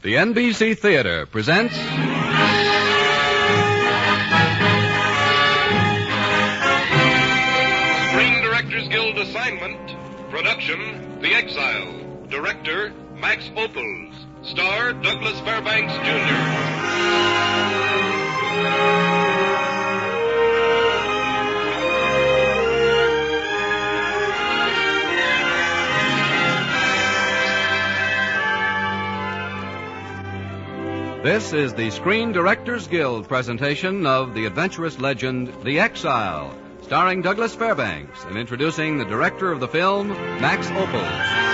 The NBC Theater presents... Screen Directors Guild assignment. Production, The Exile. Director, Max Opels. Star, Douglas Fairbanks, Jr. This is the Screen Directors Guild presentation of the adventurous legend, The Exile, starring Douglas Fairbanks and introducing the director of the film, Max Opels.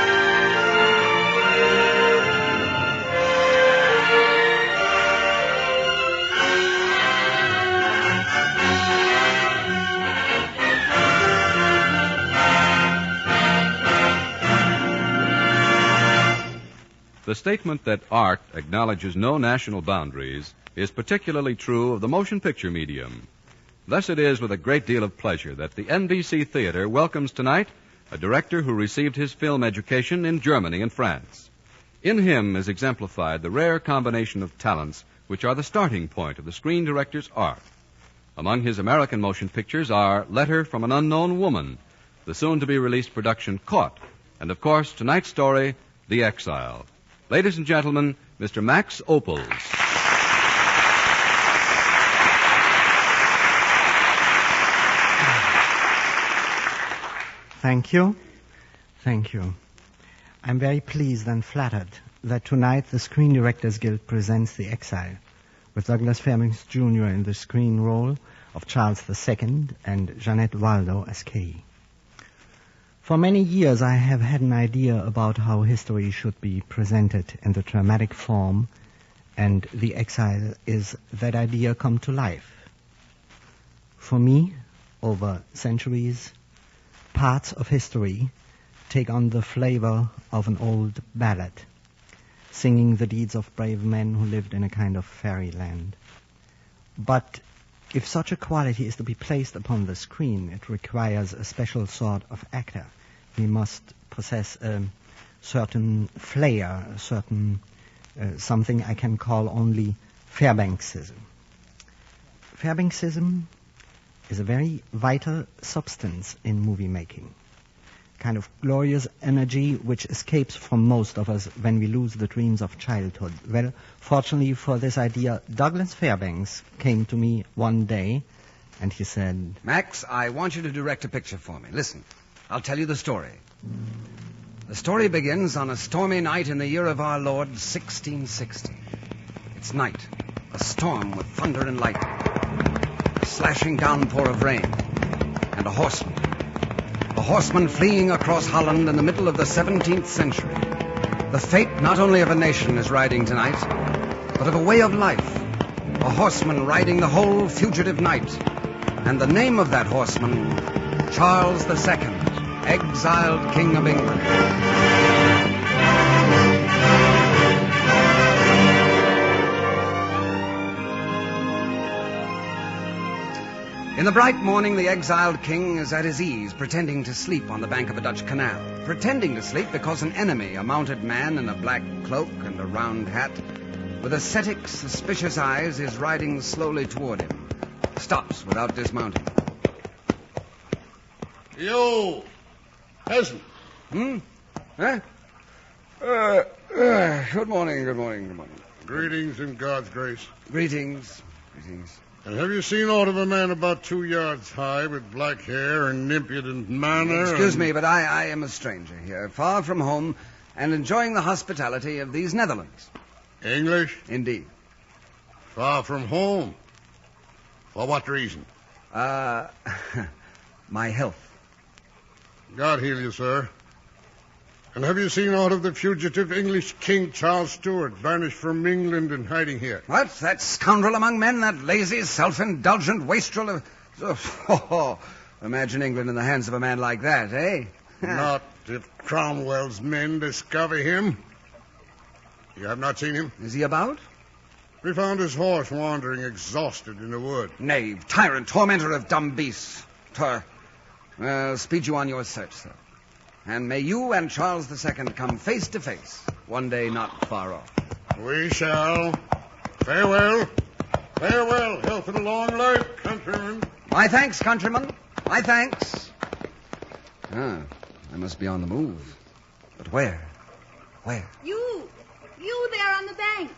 The statement that art acknowledges no national boundaries is particularly true of the motion picture medium. Thus it is with a great deal of pleasure that the NBC Theater welcomes tonight a director who received his film education in Germany and France. In him is exemplified the rare combination of talents which are the starting point of the screen director's art. Among his American motion pictures are Letter from an Unknown Woman, the soon-to-be-released production Caught, and, of course, tonight's story, The Exile. Ladies and gentlemen, Mr. Max Opels. Thank you. Thank you. I'm very pleased and flattered that tonight the Screen Directors Guild presents The Exile, with Douglas Fairbanks Jr. in the screen role of Charles II and Jeanette Waldo as Kay. For many years I have had an idea about how history should be presented in the dramatic form, and The Exile is that idea come to life. For me, over centuries, parts of history take on the flavor of an old ballad, singing the deeds of brave men who lived in a kind of fairyland. But if such a quality is to be placed upon the screen, it requires a special sort of actor. He must possess a certain flair, a certain something I can call only Fairbanksism. Fairbanksism is a very vital substance in movie making, kind of glorious energy which escapes from most of us when we lose the dreams of childhood. Well, fortunately for this idea, Douglas Fairbanks came to me one day and he said, Max, I want you to direct a picture for me. Listen, I'll tell you the story. The story begins on a stormy night in the year of our Lord, 1660. It's night, a storm with thunder and lightning, a slashing downpour of rain, and a horseman. A horseman fleeing across Holland in the middle of the 17th century. The fate not only of a nation is riding tonight, but of a way of life. A horseman riding the whole fugitive night. And the name of that horseman, Charles II, exiled King of England. In the bright morning, the exiled king is at his ease, pretending to sleep on the bank of a Dutch canal. Pretending to sleep because an enemy, a mounted man in a black cloak and a round hat, with ascetic, suspicious eyes, is riding slowly toward him. Stops without dismounting. Yo, peasant. Huh? Good morning, good morning, good morning. Greetings in God's grace. Greetings. And have you seen aught of a man about 2 yards high with black hair and impudent manner? Excuse me, but I am a stranger here, far from home, and enjoying the hospitality of these Netherlands. English? Indeed. Far from home? For what reason? My health. God heal you, sir. And have you seen aught of the fugitive English King Charles Stuart, banished from England and hiding here? What? That scoundrel among men, that lazy, self-indulgent wastrel of... Imagine England in the hands of a man like that, eh? Not if Cromwell's men discover him. You have not seen him? Is he about? We found his horse wandering exhausted in the wood. Knave, tyrant, tormentor of dumb beasts. Well, speed you on your search, sir. And may you and Charles II come face to face, one day not far off. We shall. Farewell. Farewell. Health and a long life, countrymen. My thanks, countrymen. My thanks. I must be on the move. But where? Where? You there on the bank.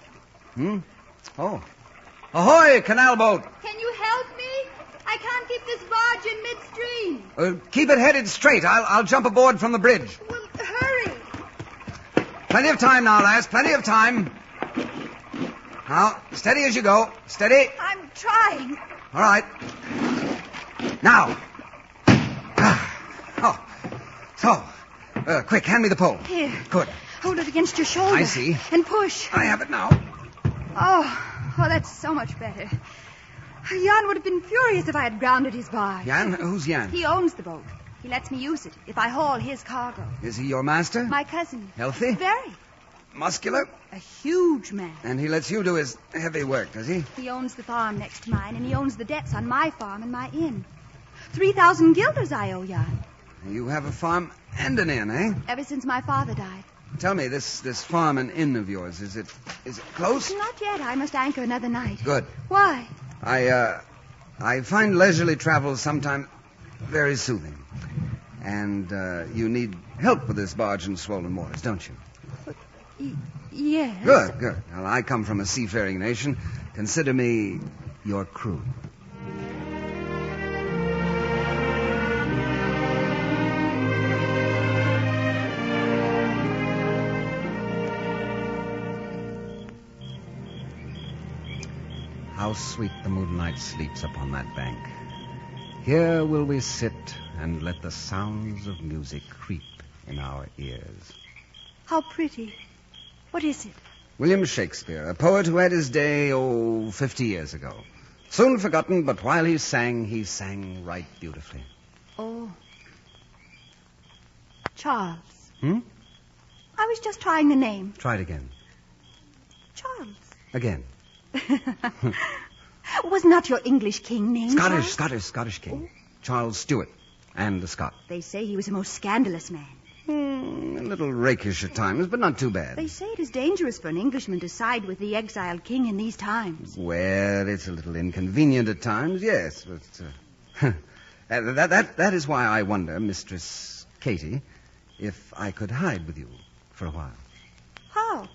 Oh. Ahoy, canal boat. Can you help me? I can't keep this barge in midstream. Keep it headed straight. I'll jump aboard from the bridge. Well, hurry. Plenty of time now, lass. Plenty of time. Now, steady as you go. Steady. I'm trying. All right. Now. Quick, hand me the pole. Here. Good. Hold it against your shoulder. I see. And push. I have it now. Oh, that's so much better. Jan would have been furious if I had grounded his barge. Jan? Who's Jan? He owns the boat. He lets me use it if I haul his cargo. Is he your master? My cousin. Healthy? Very. Muscular? A huge man. And he lets you do his heavy work, does he? He owns the farm next to mine, and he owns the debts on my farm and my inn. 3,000 guilders I owe Jan. You have a farm and an inn, eh? Ever since my father died. Tell me, this farm and inn of yours, is it close? Not yet. I must anchor another night. Good. Why? I find leisurely travel sometimes very soothing. And you need help with this barge and swollen waters, don't you? Yes. Good. Well, I come from a seafaring nation. Consider me your crew. How sweet the moonlight sleeps upon that bank. Here will we sit and let the sounds of music creep in our ears. How pretty. What is it? William Shakespeare, a poet who had his day, 50 years ago. Soon forgotten, but while he sang right beautifully. Oh. Charles. I was just trying the name. Try it again. Charles. Again. Was not your English king named Scottish king. Charles Stuart and the Scot. They say he was a most scandalous man. A little rakish at times, but not too bad. They say it is dangerous for an Englishman to side with the exiled king in these times. Well, it's a little inconvenient at times, yes, but that is why I wonder, Mistress Katie, if I could hide with you for a while. How?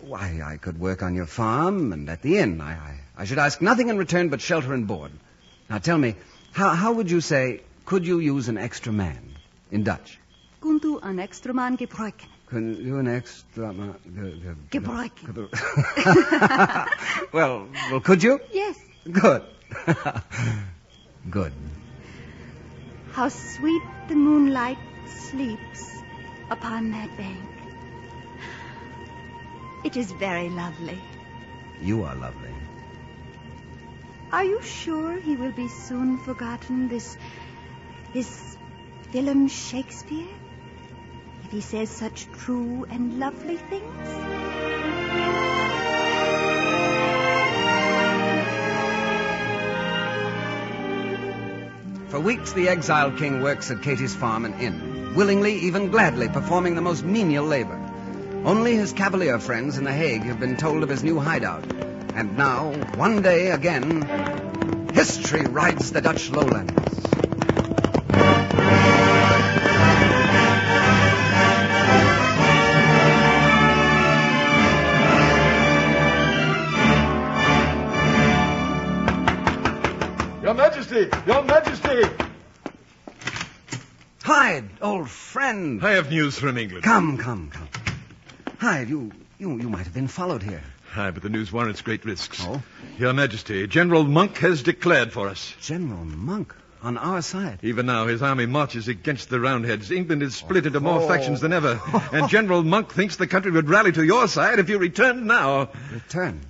Why, I could work on your farm and at the inn. I should ask nothing in return but shelter and board. Now tell me, how would you say, could you use an extra man in Dutch? Kunt u een extra man gebruiken? Could you an extra man... Gebruiken. Well, could you? Yes. Good. Good. How sweet the moonlight sleeps upon that bank. It is very lovely. You are lovely. Are you sure he will be soon forgotten, this Willem Shakespeare? If he says such true and lovely things? For weeks, the exiled king works at Katie's farm and inn, willingly, even gladly, performing the most menial labor. Only his Cavalier friends in The Hague have been told of his new hideout. And now, one day again, history rides the Dutch lowlands. Your Majesty! Your Majesty! Hyde, old friend. I have news from England. Come. Hyde, you might have been followed here. Aye, but the news warrants great risks. Oh? Your Majesty, General Monk has declared for us. General Monk? On our side? Even now, his army marches against the Roundheads. England is split into more factions than ever. And General Monk thinks the country would rally to your side if you returned now. Return?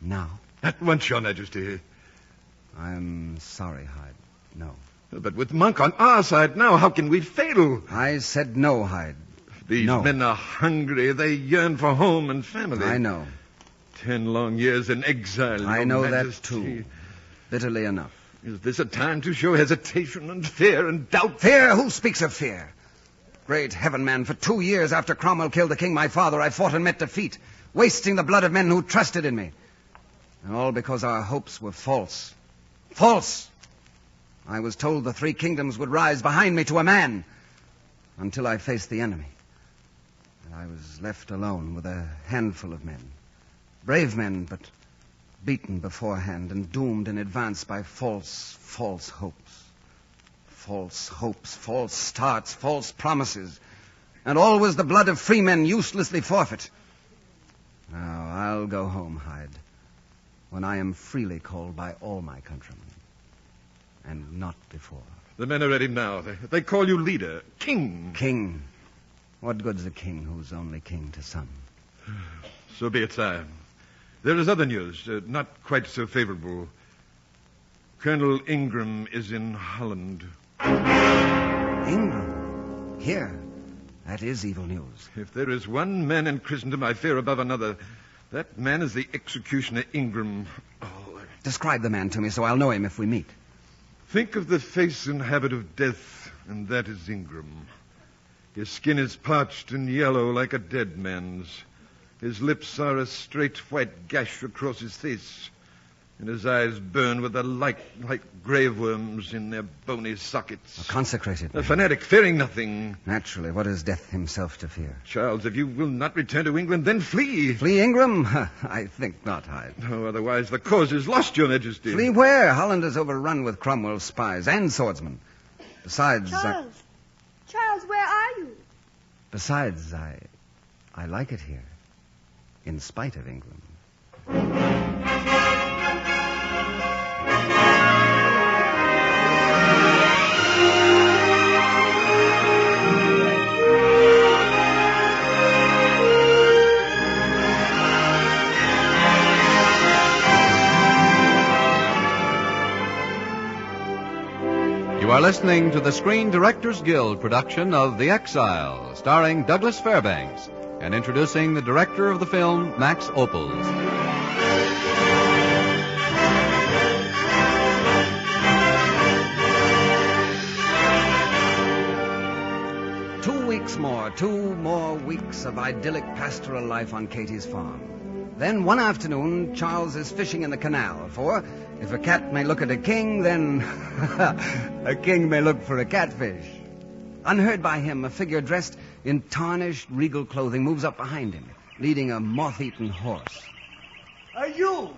Now? At once, Your Majesty. I'm sorry, Hyde. No. But with Monk on our side now, how can we fail? I said no, Hyde. These men are hungry. They yearn for home and family. I know. 10 long years in exile. I know Majesty. that, too. Bitterly enough. Is this a time to show hesitation and fear and doubt? Fear? Who speaks of fear? Great heaven, man, for 2 years after Cromwell killed the king, my father, I fought and met defeat, wasting the blood of men who trusted in me. And all because our hopes were false. False! I was told the 3 kingdoms would rise behind me to a man until I faced the enemy. And I was left alone with a handful of men. Brave men, but beaten beforehand and doomed in advance by false hopes. False hopes, false starts, false promises. And always the blood of free men uselessly forfeit. Now, I'll go home, Hyde, when I am freely called by all my countrymen. And not before. The men are ready now. They call you leader. King. King. What good's a king who's only king to some? So be it, sire. There is other news, not quite so favorable. Colonel Ingram is in Holland. Ingram? Here? That is evil news. If there is one man in Christendom I fear above another, that man is the executioner Ingram. Oh. Describe the man to me so I'll know him if we meet. Think of the face and habit of death, and that is Ingram. His skin is parched and yellow like a dead man's. His lips are a straight white gash across his face, and his eyes burn with a light like grave worms in their bony sockets. A consecrated man. A fanatic, fearing nothing. Naturally, what is death himself to fear? Charles, if you will not return to England, then flee. Flee Ingram? I think not, Hyde. No, otherwise the cause is lost, Your Majesty. Flee where? Holland is overrun with Cromwell's spies and swordsmen. Besides... Charles, where are you? Besides, I like it here. In spite of England. You are listening to the Screen Directors Guild production of The Exile, starring Douglas Fairbanks, and introducing the director of the film, Max Opels. Two more weeks of idyllic pastoral life on Katie's farm. Then one afternoon, Charles is fishing in the canal, for if a cat may look at a king, then a king may look for a catfish. Unheard by him, a figure dressed in tarnished, regal clothing moves up behind him, leading a moth-eaten horse. Are you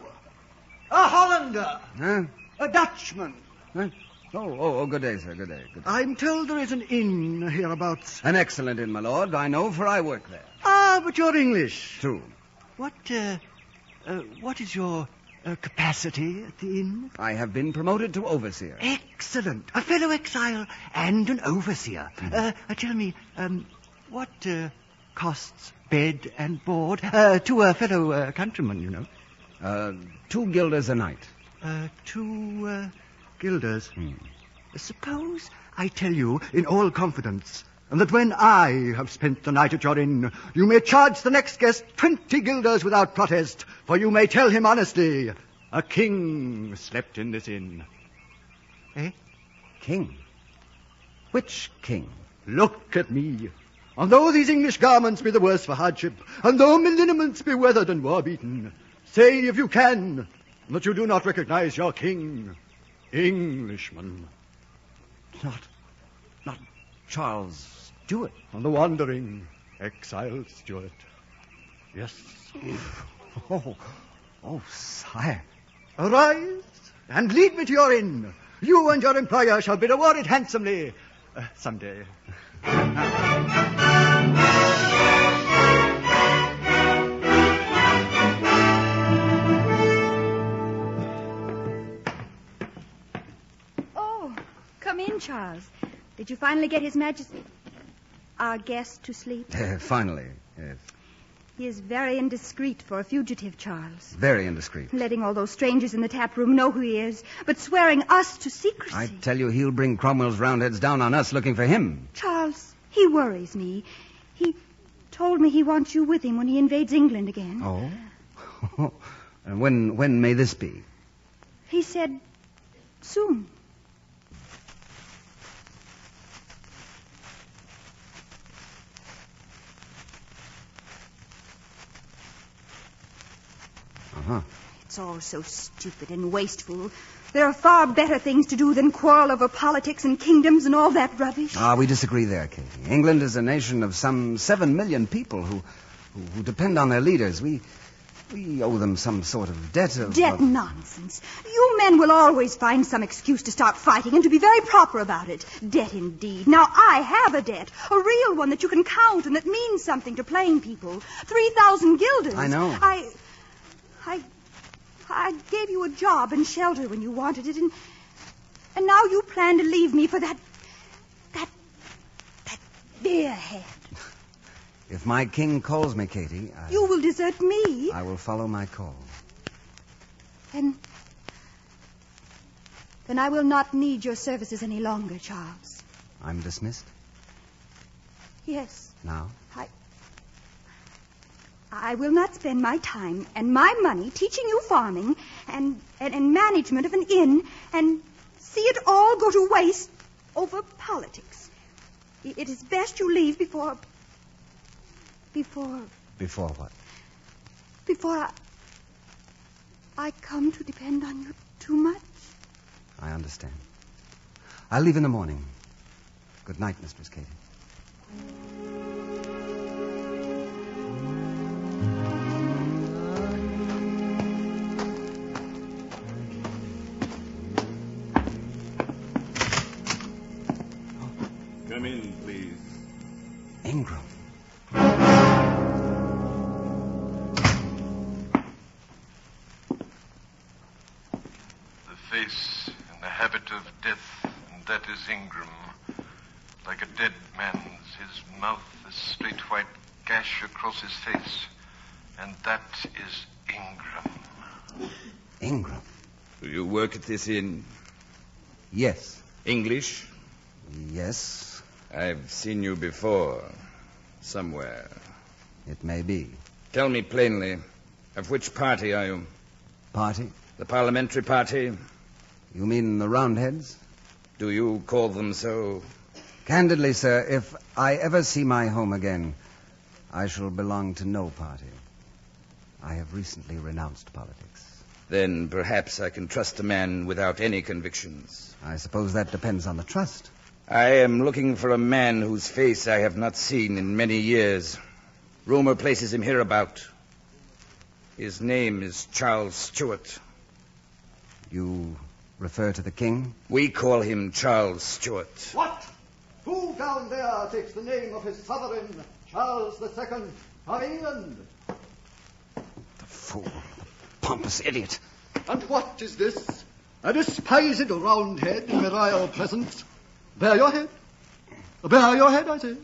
a Hollander? Huh? A Dutchman? Huh? Oh, good day, sir, good day. I'm told there is an inn hereabouts. An excellent inn, my lord. I know, for I work there. Ah, but you're English. True. What is your capacity at the inn? I have been promoted to overseer. Excellent. A fellow exile and an overseer. Tell me, what costs bed and board to a fellow countryman, you know? 2 guilders a night. 2 guilders. Suppose I tell you in all confidence that when I have spent the night at your inn, you may charge the next guest 20 guilders without protest, for you may tell him honestly, a king slept in this inn. Eh? King? Which king? Look at me. And though these English garments be the worse for hardship, and though my lineaments be weathered and war-beaten, say if you can that you do not recognize your king, Englishman. Not Charles Stuart. And the wandering, exiled Stuart. Yes. Oh, sire. Arise and lead me to your inn. You and your employer shall be rewarded handsomely someday. Oh, come in, Charles. Did you finally get His Majesty, our guest, to sleep? Finally, yes. He is very indiscreet for a fugitive, Charles. Very indiscreet. Letting all those strangers in the tap room know who he is, but swearing us to secrecy. I tell you, he'll bring Cromwell's Roundheads down on us looking for him. Charles, he worries me. He told me he wants you with him when he invades England again. Oh? And when may this be? He said soon. Uh-huh. It's all so stupid and wasteful. There are far better things to do than quarrel over politics and kingdoms and all that rubbish. We disagree there, Katie. England is a nation of some 7 million people who depend on their leaders. We owe them some sort of debt of... Debt nonsense. You men will always find some excuse to start fighting and to be very proper about it. Debt indeed. Now, I have a debt. A real one that you can count and that means something to plain people. 3,000 guilders. I know. I gave you a job and shelter when you wanted it, and now you plan to leave me for that beerhead. If my king calls me, Katie, You will desert me. I will follow my call. Then I will not need your services any longer, Charles. I'm dismissed? Yes. Now? I will not spend my time and my money teaching you farming and management of an inn and see it all go to waste over politics. It is best you leave before... Before what? Before I come to depend on you too much. I understand. I'll leave in the morning. Good night, Mistress Katie. Come in, please. Ingram. The face and the habit of death, and that is Ingram. Like a dead man's, his mouth a straight white gash across his face, and that is Ingram. Ingram? Do you work at this inn? Yes. English? Yes. I've seen you before. Somewhere. It may be. Tell me plainly, of which party are you? Party? The parliamentary party? You mean the Roundheads? Do you call them so? Candidly, sir, if I ever see my home again, I shall belong to no party. I have recently renounced politics. Then perhaps I can trust a man without any convictions. I suppose that depends on the trust. I am looking for a man whose face I have not seen in many years. Rumor places him hereabout. His name is Charles Stuart. You refer to the king? We call him Charles Stuart. What? Who down there takes the name of his sovereign, Charles II of England? The fool. The pompous idiot. And what is this? A despised Roundhead in the royal presence? Bare your head. Bare your head, I say.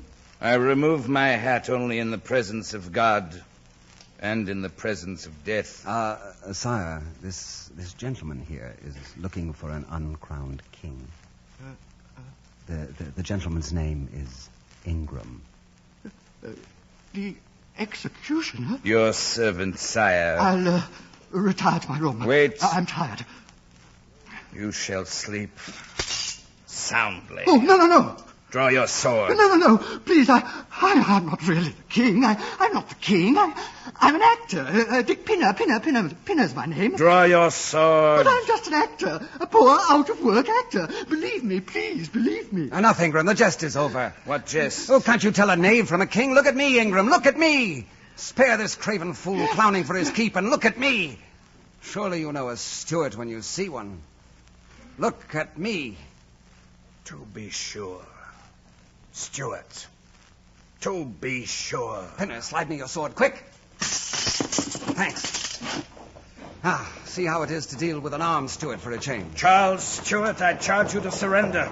I remove my hat only in the presence of God and in the presence of death. Sire, this gentleman here is looking for an uncrowned king. The gentleman's name is Ingram. The executioner? Your servant, sire. I'll retire to my room. Wait. I'm tired. You shall sleep soundly. Oh, no. Draw your sword. No. Please, I'm not really the king. I'm not the king. I'm an actor. Dick Pinner. Pinner's my name. Draw your sword. But I'm just an actor. A poor, out-of-work actor. Believe me, please, believe me. Enough, Ingram. The jest is over. What jest? Oh, can't you tell a knave from a king? Look at me, Ingram. Look at me. Spare this craven fool clowning for his keep and look at me. Surely you know a Stuart when you see one. Look at me. To be sure. Stuart. To be sure. Pinner, slide me your sword, quick. Thanks. See how it is to deal with an armed Stuart for a change. Charles Stuart, I charge you to surrender.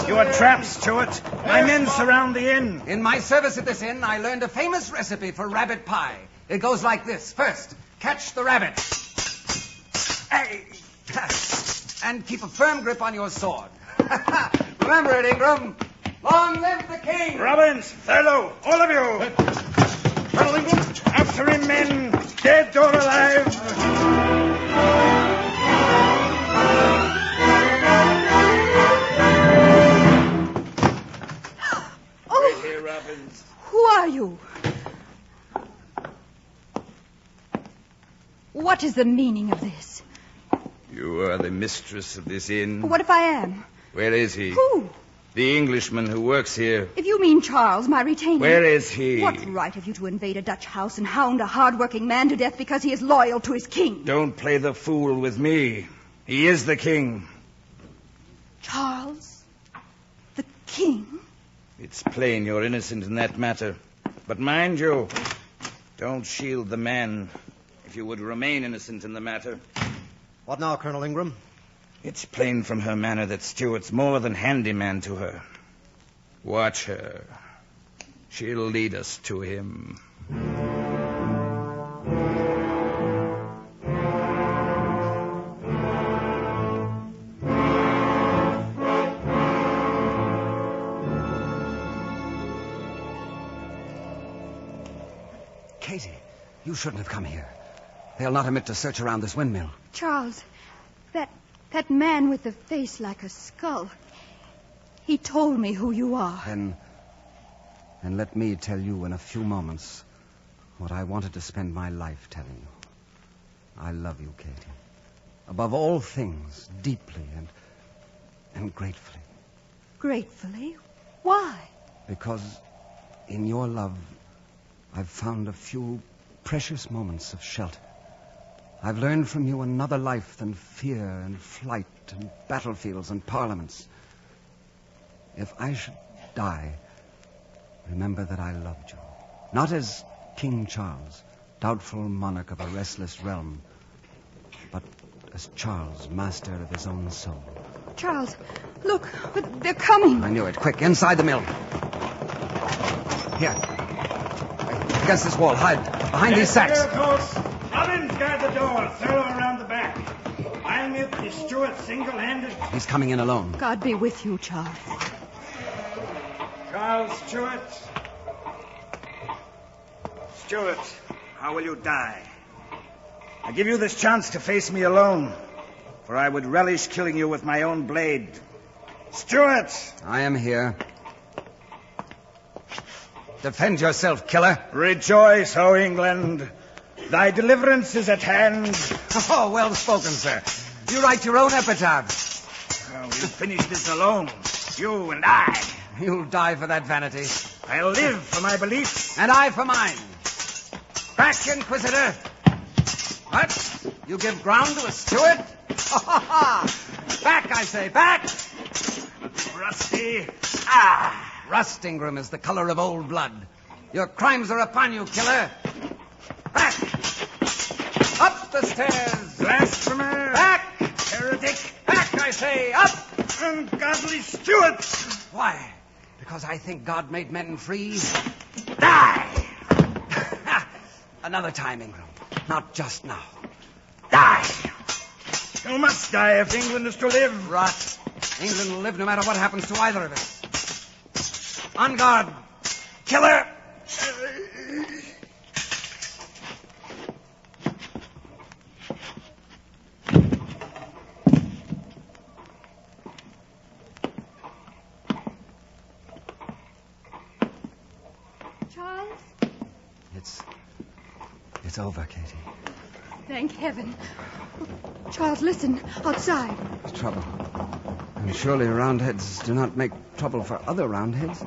You are trapped, Stuart. My men surround the inn. In my service at this inn, I learned a famous recipe for rabbit pie. It goes like this. First, catch the rabbit. And keep a firm grip on your sword. Remember it, Ingram. Long live the king! Robbins, Thurlow, all of you! Colonel Ingram, after him, men, dead or alive! Oh! Wait here, Robbins. Who are you? What is the meaning of this? You are the mistress of this inn. What if I am? Where is he? Who? The Englishman who works here. If you mean Charles, my retainer. Where is he? What right have you to invade a Dutch house and hound a hard-working man to death because he is loyal to his king? Don't play the fool with me. He is the king. Charles? The king? It's plain you're innocent in that matter. But mind you, don't shield the man if you would remain innocent in the matter. What now, Colonel Ingram? It's plain from her manner that Stuart's more than handyman to her. Watch her. She'll lead us to him. Katie, you shouldn't have come here. They'll not admit to search around this windmill. Charles, that man with the face like a skull. He told me who you are. Then let me tell you in a few moments what I wanted to spend my life telling you. I love you, Katie. Above all things, deeply and gratefully. Gratefully? Why? Because in your love, I've found a few precious moments of shelter. I've learned from you another life than fear and flight and battlefields and parliaments. If I should die, remember that I loved you. Not as King Charles, doubtful monarch of a restless realm, but as Charles, master of his own soul. Charles, look, they're coming. I knew it. Quick, inside the mill. Here. Against this wall. Hide. Behind these sacks. Robbins, guard the door. Thorough around the back. I'm it, the Stuart single-handed. He's coming in alone. God be with you, Charles. Charles Stuart. Stuart, how will you die? I give you this chance to face me alone, for I would relish killing you with my own blade. Stuart! I am here. Defend yourself, killer. Rejoice, O England. Thy deliverance is at hand. Oh, well spoken, sir. You write your own epitaph. We'll finish this alone, you and I. You'll die for that vanity. I'll live for my beliefs. And I for mine. Back, Inquisitor. What? You give ground to a Stuart? Back, I say, back. Rusty. Rust, Ingram, is the color of old blood. Your crimes are upon you, killer. Back! Up the stairs! Blasphemer! Back! Heretic! Back, I say! Up! Ungodly Stuart! Why? Because I think God made men free? Die! Another time, Ingram. Not just now. Die! You must die if England is to live. Rot. England will live no matter what happens to either of us. On guard. Killer! Charles? It's over, Katie. Thank heaven. Charles, listen. Outside. It's trouble. And surely Roundheads do not make trouble for other Roundheads.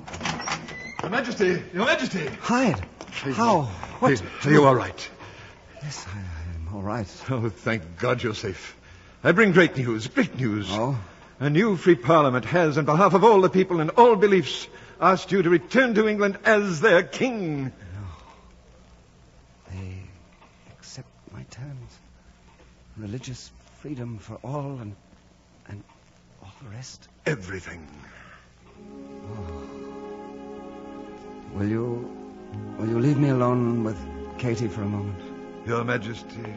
Your Majesty! Your Majesty! Hide. How? What? Are you all right? Yes, I'm all right. Oh, thank God you're safe. I bring great news, great news. Oh? A new free parliament has, on behalf of all the people and all beliefs, asked you to return to England as their king. No. They accept my terms. Religious freedom for all and all the rest. Everything. Oh. Will you leave me alone with Katie for a moment? Your Majesty.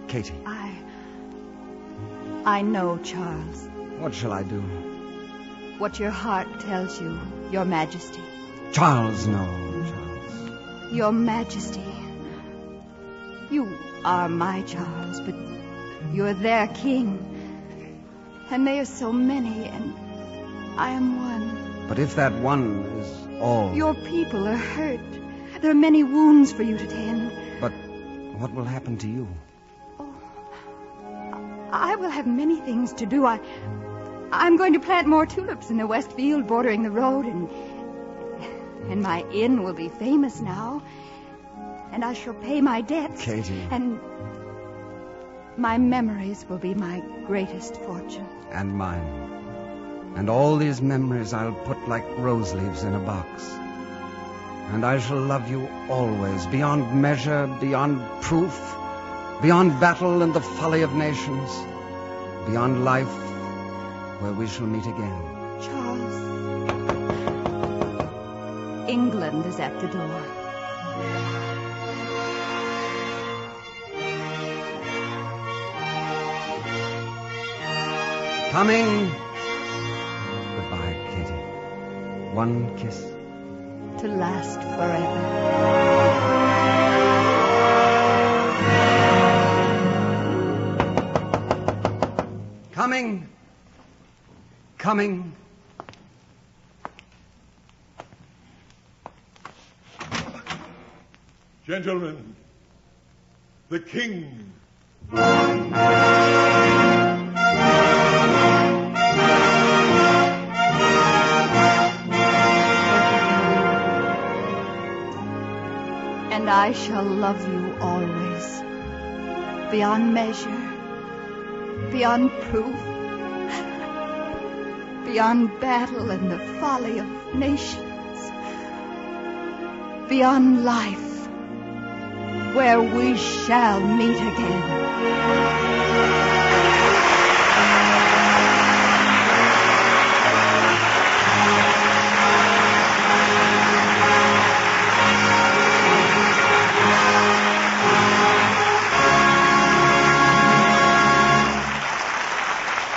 Katie. I know, Charles. What shall I do? What your heart tells you, Your Majesty. Charles, no, Charles. Your Majesty. You are my Charles, but you're their king. And they are so many, and I am one. But if that one is all... Your people are hurt. There are many wounds for you to tend. But what will happen to you? I will have many things to do. I'm going to plant more tulips in the west field bordering the road, and my inn will be famous now. And I shall pay my debts. Katie. And my memories will be my greatest fortune. And mine. And all these memories I'll put like rose leaves in a box. And I shall love you always, beyond measure, beyond proof, beyond battle and the folly of nations, beyond life, where we shall meet again. Charles, England is at the door. Coming. Goodbye, Katie. One kiss. To last forever. Coming. Coming. Gentlemen, the king. And I shall love you always, beyond measure, beyond proof, beyond battle and the folly of nations, beyond life, where we shall meet again.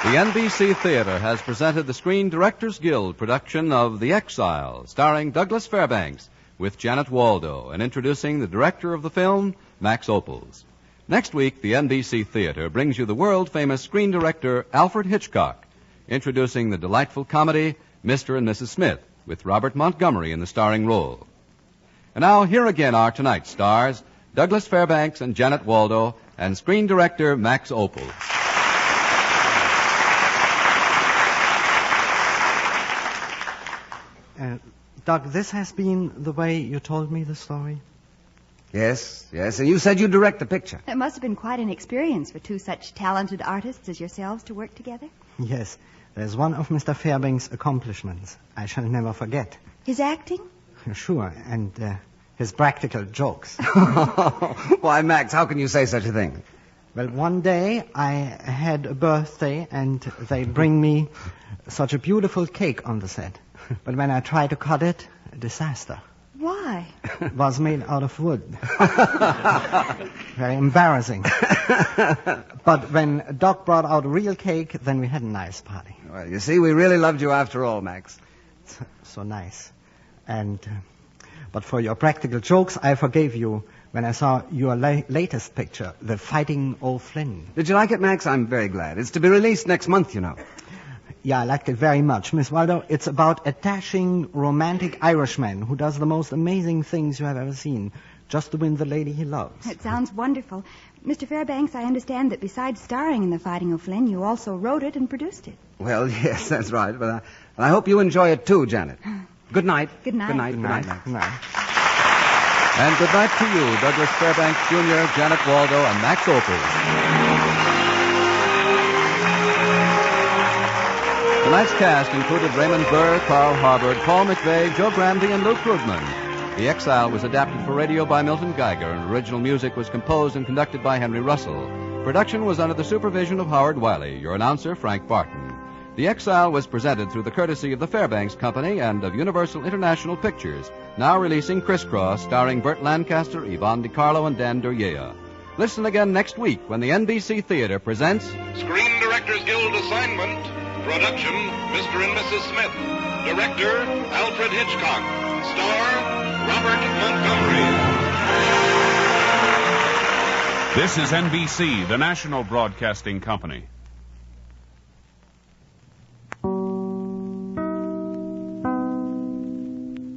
The NBC Theater has presented the Screen Directors Guild production of The Exile, starring Douglas Fairbanks, with Janet Waldo, and introducing the director of the film, Max Opels. Next week, the NBC Theater brings you the world-famous screen director Alfred Hitchcock, introducing the delightful comedy Mr. and Mrs. Smith, with Robert Montgomery in the starring role. And now, here again are tonight's stars, Douglas Fairbanks and Janet Waldo, and screen director Max Opels. Doug, this has been the way you told me the story? Yes, and you said you'd direct the picture. It must have been quite an experience for two such talented artists as yourselves to work together. Yes, there's one of Mr. Fairbanks' accomplishments I shall never forget. His acting? Sure, and his practical jokes. Why, Max, how can you say such a thing? Well, one day I had a birthday, and they bring me such a beautiful cake on the set. But when I tried to cut it, a disaster. Why? It was made out of wood. Very embarrassing. But when Doc brought out a real cake, then we had a nice party. Well, you see, we really loved you after all, Max. So nice. And, but for your practical jokes, I forgave you when I saw your latest picture, The Fighting Old Flynn. Did you like it, Max? I'm very glad. It's to be released next month, you know. Yeah, I liked it very much. Miss Waldo, it's about a dashing, romantic Irishman who does the most amazing things you have ever seen, just to win the lady he loves. It sounds wonderful. Mr. Fairbanks, I understand that besides starring in The Fighting O'Flynn, you also wrote it and produced it. Well, yes, that's right. But I hope you enjoy it too, Janet. Good night. Good night. Good night. Good Good night. night, Max. Good night. And good night to you, Douglas Fairbanks Jr., Janet Waldo, and Max Opels. Tonight's cast included Raymond Burr, Carl Harbord, Paul McVeigh, Joe Grandy, and Lou Krugman. The Exile was adapted for radio by Milton Geiger, and original music was composed and conducted by Henry Russell. Production was under the supervision of Howard Wiley, your announcer, Frank Barton. The Exile was presented through the courtesy of the Fairbanks Company and of Universal International Pictures, now releasing Crisscross, starring Burt Lancaster, Yvonne DiCarlo, and Dan Duryea. Listen again next week when the NBC Theater presents Screen Directors Guild assignment. Production, Mr. and Mrs. Smith. Director, Alfred Hitchcock. Star, Robert Montgomery. This is NBC, the national broadcasting company.